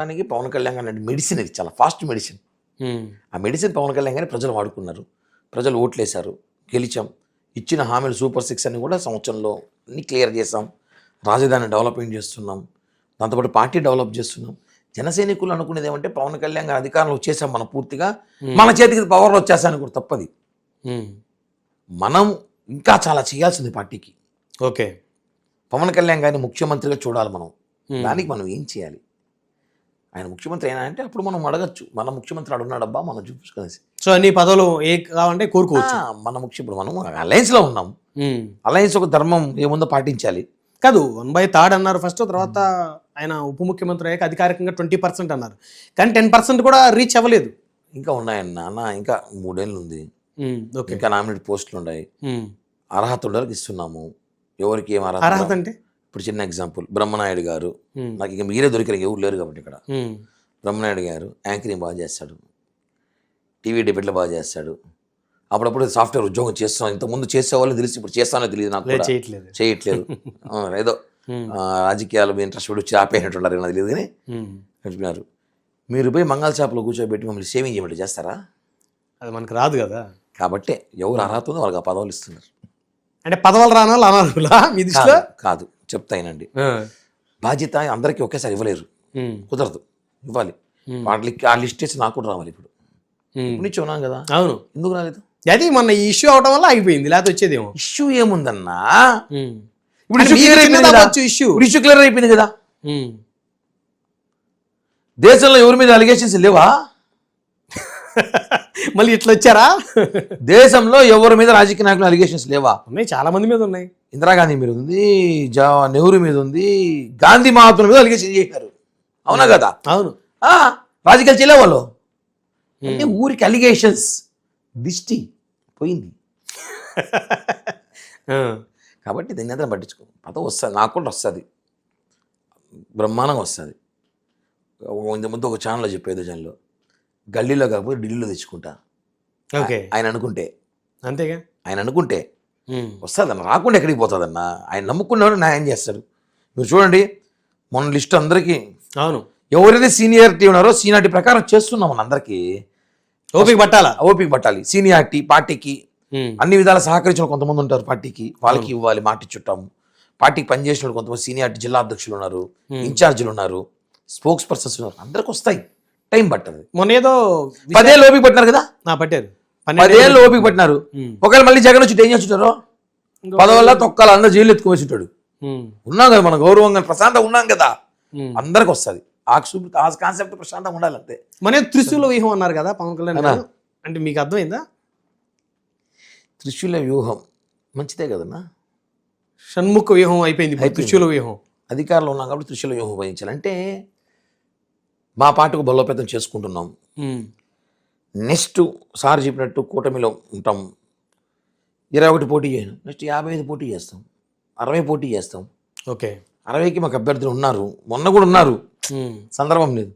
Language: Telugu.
దానికి పవన్ కళ్యాణ్ గారి మెడిసిన్ ఇది చాలా ఫాస్ట్ మెడిసిన్. ఆ మెడిసిన్ పవన్ కళ్యాణ్ గారిని ప్రజలు వాడుకున్నారు, ప్రజలు ఓట్లేశారు, గెలిచాం. ఇచ్చిన హామీలు సూపర్ 6 అని కూడా సంవత్సరంలో అన్ని క్లియర్ చేసాం. రాజధాని డెవలప్మెంట్ చేస్తున్నాం, దాంతోపాటు పార్టీ డెవలప్ చేస్తున్నాం. జన సైనికులు అనుకునేది ఏమంటే పవన్ కళ్యాణ్ గారి అధికారంలో వచ్చేసాం మనం పూర్తిగా, మన చేతికి పవర్లో వచ్చేసాను కూడా తప్పది. మనం ఇంకా చాలా చేయాల్సింది పార్టీకి. ఓకే, పవన్ కళ్యాణ్ గారిని ముఖ్యమంత్రిగా చూడాలి మనం. దానికి మనం ఏం చేయాలి? ఆయన ముఖ్యమంత్రి అయినా అంటే అప్పుడు మనం అడగచ్చు, మన ముఖ్యమంత్రి అడుగున్నాడబ్బా మనం చూపించుకునేసి. సో అన్ని పదవులు ఏ కావాలంటే కోరుకోవచ్చు. మన ఇప్పుడు మనం అలయన్స్లో ఉన్నాం, అలయన్స్ ఒక ధర్మం ఏముందో పాటించాలి. కాదు 1/3 అన్నారు ఫస్ట్, తర్వాత ఆయన ఉప ముఖ్యమంత్రి అయ్యాక అధికారికంగా 20% అన్నారు, కానీ 10% కూడా రీచ్ అవ్వలేదు. ఇంకా ఉన్నాయన్న అన్న, ఇంకా 3 ఏళ్ళు ఉంది, ఇంకా నామినేట్ పోస్టులు ఉన్నాయి. అర్హత ఉండడానికి ఇస్తున్నాము. ఎవరికి ఏం అర్హత అంటే ఇప్పుడు చిన్న ఎగ్జాంపుల్, బ్రహ్మనాయుడు గారు, నాకు ఇక మీరే దొరికారు, ఎవరు లేరు కాబట్టి ఇక్కడ. బ్రహ్మనాయుడు గారు యాంకరింగ్ బాగా చేస్తాడు, టీవీ డిబేట్లు బాగా చేస్తాడు, అప్పుడప్పుడు సాఫ్ట్వేర్ ఉద్యోగం చేస్తున్నాను, ఇంతకుముందు చేసేవాళ్ళు తెలిసి ఇప్పుడు చేస్తానో తెలియదు నాకు, చేయట్లేదు. ఏదో రాజకీయాలు ఇంట్రెస్ట్ వచ్చి ఆపేసినట్టున్నారు, నాకు తెలియదు కానీ చెప్పినారు. మీరు పోయి మంగళ చేపలో కూర్చోబెట్టి మమ్మల్ని సేవింగ్ చేయమంటే చేస్తారా? అది మనకు రాదు కదా. కాబట్టి ఎవరు అర్హత ఉందో వాళ్ళకి ఆ పదవులు ఇస్తున్నారు. అంటే పదవులు రాని వాళ్ళు అనర్హులా మీ దృష్టిలో? కాదు, చెప్తాయినండి. బాధ్యత అందరికీ ఒకేసారి ఇవ్వలేరు, కుదరదు, ఇవ్వాలి. ఆ లిస్ట్ వేసి నాకు కూడా రావాలి. ఇప్పుడు నుంచి ఉన్నాం కదా. అవును, ఎందుకు రాలేదు? అది మొన్న ఈ ఇష్యూ అవడం వల్ల ఆగిపోయింది, లేకపోతే వచ్చేదేమో. ఇష్యూ ఏముందన్నా, ఇప్పుడు ఇష్యూ క్లియర్ అయిపోయింది కదా. దేశంలో ఎవరి మీద అలిగేషన్స్ లేవా? మళ్ళీ ఇట్లా వచ్చారా? దేశంలో ఎవరి మీద రాజకీయ నాయకులు అలిగేషన్స్ లేవా? ఉన్నాయి, చాలా మంది మీద ఉన్నాయి. ఇందిరాగాంధీ మీద ఉంది, నెహ్రూ మీద ఉంది, గాంధీ మహాత్ముల మీద అలిగేషన్ చేశారు, అవునా కదా? అవును, రాజకీయాలు చేయలే వాళ్ళు. అంటే ఊరికి అలిగేషన్స్, దిష్టి పోయింది. కాబట్టి దీన్ని అంతా పట్టించుకో. పదవి వస్తుంది, నాకు కూడా వస్తుంది, బ్రహ్మాండంగా వస్తుంది. ముందు ఒక ఛానల్లో చెప్పేది, జనంలో గల్లీలో కాకపోతే ఢిల్లీలో తెచ్చుకుంటా. ఓకే, ఆయన అనుకుంటే అంతేగా, ఆయన అనుకుంటే వస్తుందన్న, రాకుండా ఎక్కడికి పోతుందన్న. ఆయన నమ్ముకున్నాడు, న్యాయం చేస్తాడు. మీరు చూడండి, మొన్న లిస్ట్ అందరికీ, అవును, ఎవరైతే సీనియారిటీ ఉన్నారో సీనియారిటీ ప్రకారం చేస్తున్నాం. మన అందరికీ ఓపిక పట్టాలి. సీనియారిటీ పార్టీకి అన్ని విధాలు సహకరించిన కొంతమంది ఉంటారు, పార్టీకి వాళ్ళకి ఇవ్వాలి, మాట చుట్టాము. పార్టీకి పనిచేసిన కొంతమంది సీనియారిటీ జిల్లా అధ్యక్షులు ఉన్నారు, ఇన్ఛార్జీలు ఉన్నారు, స్పోక్స్ పర్సన్స్ ఉన్నారు, అందరికి వస్తాయి, టైం పట్టదు. మొన్న ఏదో 10 ఏళ్ళు ఓపిక పట్టినారు కదా, పట్టారు 10 ఏళ్ళు ఓపిక పట్టినారు. ఒకవేళ మళ్ళీ జగన్ వచ్చి ఏం చేస్తుంటారో, పదవల్ల తొక్కాలి, అందరూ జైలు ఎత్తుకువేసి ఉంటాడు. ఉన్నాం కదా మనం, గౌరవంగా ప్రశాంతంగా ఉన్నాం కదా, అందరికి వస్తుంది. ఆ కాన్సెప్ట్ ప్రశాంతంగా ఉండాలి అంతే. మన త్రిశూల వ్యూహం అన్నారు కదా పవన్ కళ్యాణ్, అంటే మీకు అర్థమైందా? త్రిశూల వ్యూహం మంచిదే కదన్నా. షణ్ముఖ వ్యూహం అయిపోయింది, త్రిశూల వ్యూహం. అధికారంలో ఉన్నాం కాబట్టి త్రిశూల వ్యూహం ఉపయోగించాలి. అంటే మా పార్టీకి బలోపేతం చేసుకుంటున్నాం. నెక్స్ట్ సార్ చెప్పినట్టు కూటమిలో ఉంటాం. 21 పోటీ చేయను, నెక్స్ట్ 55 పోటీ చేస్తాం, 60 పోటీ చేస్తాం. ఓకే, 60కి మాకు అభ్యర్థులు ఉన్నారు, మొన్న కూడా ఉన్నారు, సందర్భం లేదు.